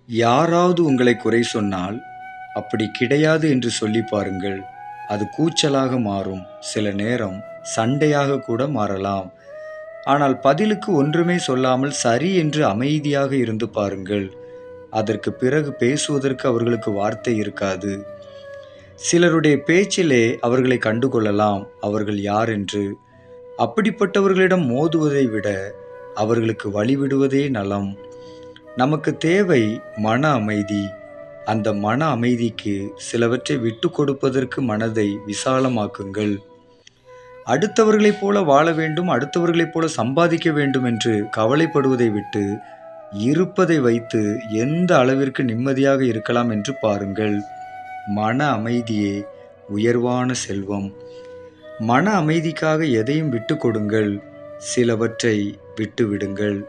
யாராவது உங்களை குறை சொன்னால், அப்படி கிடையாது என்று சொல்லி பாருங்கள். அது கூச்சலாக மாறும். சில நேரம் சண்டையாக கூட மாறலாம். ஆனால் பதிலுக்கு ஒன்றுமே சொல்லாமல் சரி என்று அமைதியாக இருந்து பாருங்கள். அதற்கு பிறகு பேசுவதற்கு அவர்களுக்கு வார்த்தை இருக்காது. சிலருடைய பேச்சிலே அவர்களை கண்டுகொள்ளலாம் அவர்கள் யார் என்று. அப்படிப்பட்டவர்களிடம் மோதுவதை விட அவர்களுக்கு வழிவிடுவதே நலம். நமக்கு தேவை மன அமைதி. அந்த மன அமைதிக்கு சிலவற்றை விட்டு கொடுப்பதற்கு மனதை விசாலமாக்குங்கள். அடுத்தவர்களைப் போல வாழ வேண்டும், அடுத்தவர்களைப் போல சம்பாதிக்க வேண்டும் என்று கவலைப்படுவதை விட்டு, இருப்பதை வைத்து எந்த அளவிற்கு நிம்மதியாக இருக்கலாம் என்று பாருங்கள். மன அமைதியே உயர்வான செல்வம். மன அமைதிக்காக எதையும் விட்டு கொடுங்கள், சிலவற்றை விட்டு விடுங்கள்.